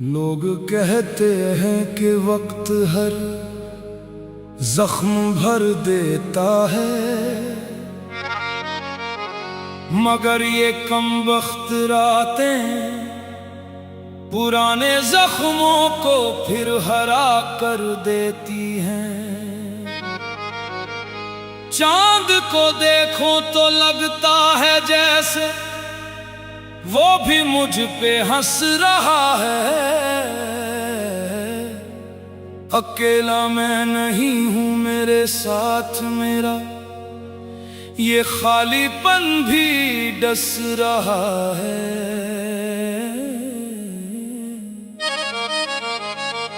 लोग कहते हैं कि वक्त हर जख्म भर देता है, मगर ये कमबख्त रातें पुराने जख्मों को फिर हरा कर देती हैं। चांद को देखो तो लगता है जैसे वो भी मुझ पे हंस रहा है। अकेला मैं नहीं हूं, मेरे साथ मेरा ये खालीपन भी डस रहा है।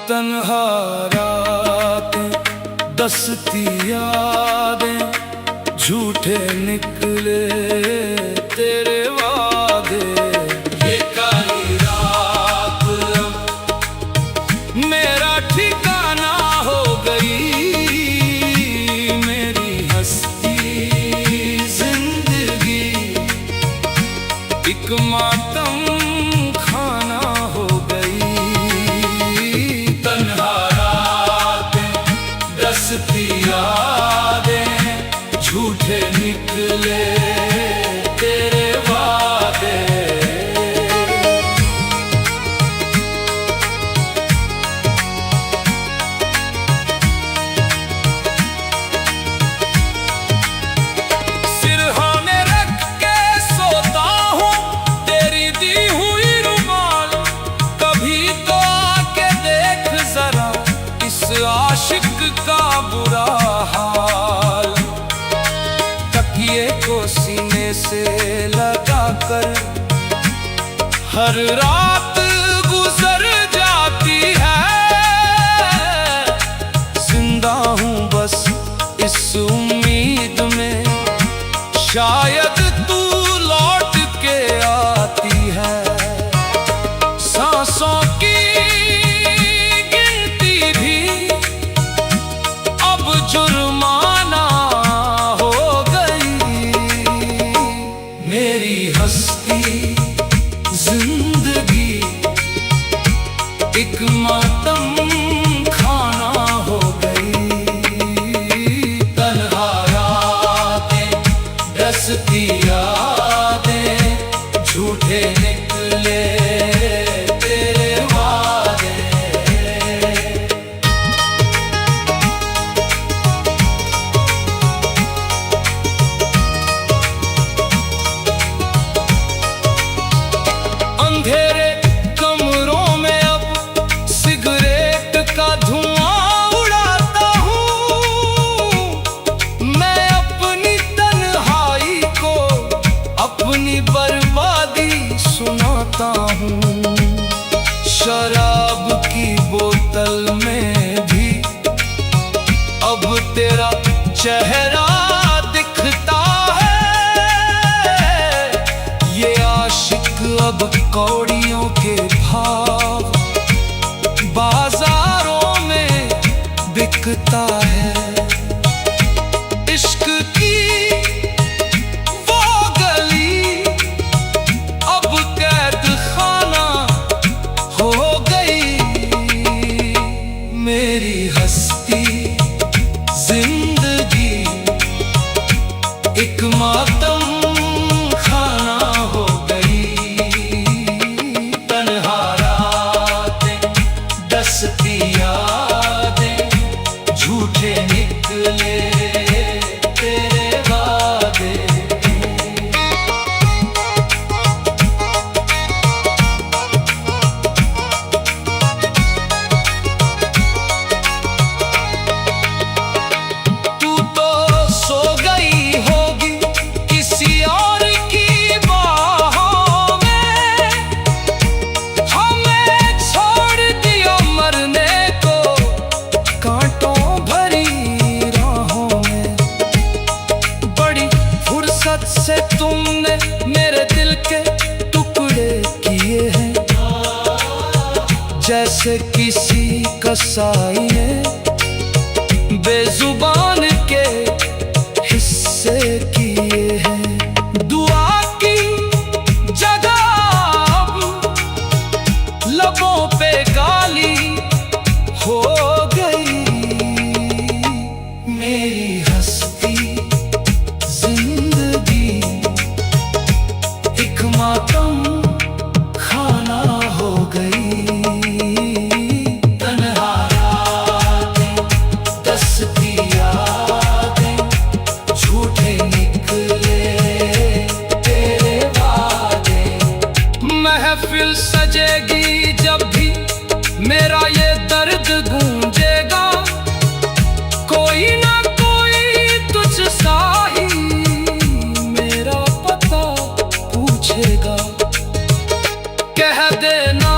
तन्हा रातें, दस्ती यादें, झूठे निकले तेरे वादे। ये काली रात मेरा ठिकाना हो गई, मेरी हस्ती जिंदगी एक मातम खाना हो गई। तन्हा रातें, दस्ती यादें, झूठे निकले तेरे वादे। सिरहाने रख के सोता हूँ तेरी दी हुई रुमाल, कभी तो आके देख जरा इस आशिक का बुरा हाल। तकिए को सीने से लगा कर हर रात गुजर जाती है। जिंदा हूँ बस इस उम्मीद में, शायद तू लौट के आती है। सांसों की गिनती भी अब जुर्माना हो गई। मेरी हस्ती जिंदगी एक मातम खाना हो गई। तन्हा रातें, दस्ती यादें, झूठे निकले तेरे वादे। अंधेरे कमरों में अब सिगरेट का धुआं उड़ाता हूँ। मैं अपनी तन्हाई को अपनी बर्बादी सुनाता हूँ। शराब की बोतल में भी अब तेरा चेहरा दिखता है। ये आशिक अब कौड़ियों के भाव बाजारों में बिकता है। इश्क की वो गली अब कैद खाना हो गई। मेरी हस्ती जिंदगी एक मातम खाना हो गई। तन्हा रातें, दस्ती यादें, झूठे निकले तेरे वादे। तू तो सो गई होगी किसी और की बाहों में, हमें छोड़ दिया मरने को कांटों भरी राहों में। बड़ी फुर्सत से तुमने मेरे दिल के टुकड़े किए हैं, जैसे किसी कसाई ने बेजुबान के हिस्से किए हैं। दुआ की जगह अब लबों पे गाली हो गई। मेरी हंसती जिंदगी एक मातम खाना हो गई। तन्हा रातें, दस्ती यादें, झूठे निकले तेरे वादे। महफिल सजेगी जब भी मेरा ये दर्द गूंजेगा, कोई ना कोई तुझसा ही मेरा पता पूछेगा। कह देना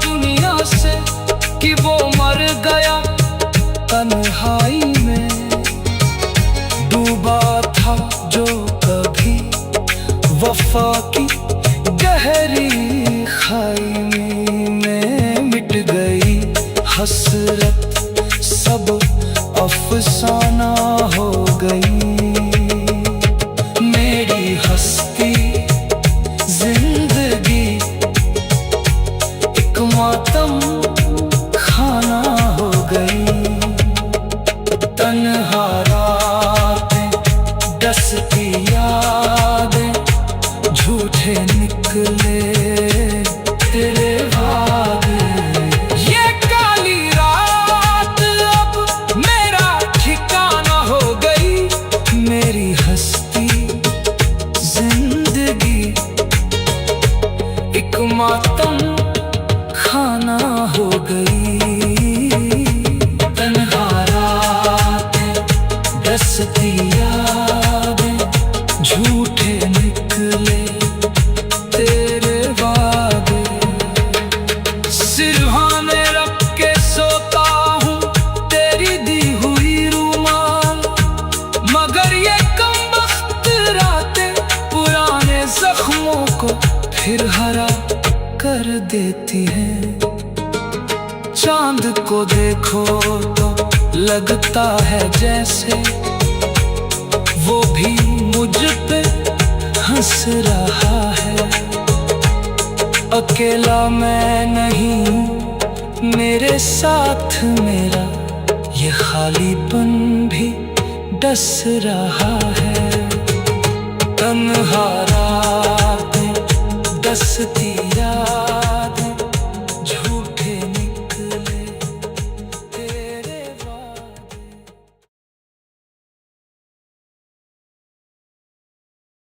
दुनिया से कि वो मर गया तन्हाई में, डूबा था जो कभी वफा की गहरी खाई में। मिट गई हसरत सब अफसाना हो गई। मेरी हंसती जिंदगी एक मातम खाना हो गई। तन्हा रातें, दस्ती यादें, झूठे निकले तेरे वादे। ये काली रात अब मेरा ठिकाना हो गई। मेरी हंसती जिंदगी एक मातम खाना हो गई। तन्हा रातें, दस्ती यादें, झूठे निकले तेरे वादे। सिरहाने रख के सोता हूँ तेरी दी हुई रूमाल, मगर ये कमबख्त रातें पुराने जख्मों को फिर हरा कर देती हैं। चांद को देखो तो लगता है जैसे वो भी मुझ पे हंस रहा है। अकेला मैं नहीं, मेरे साथ मेरा ये खालीपन भी डस रहा है। तन्हा रातें, दस्ती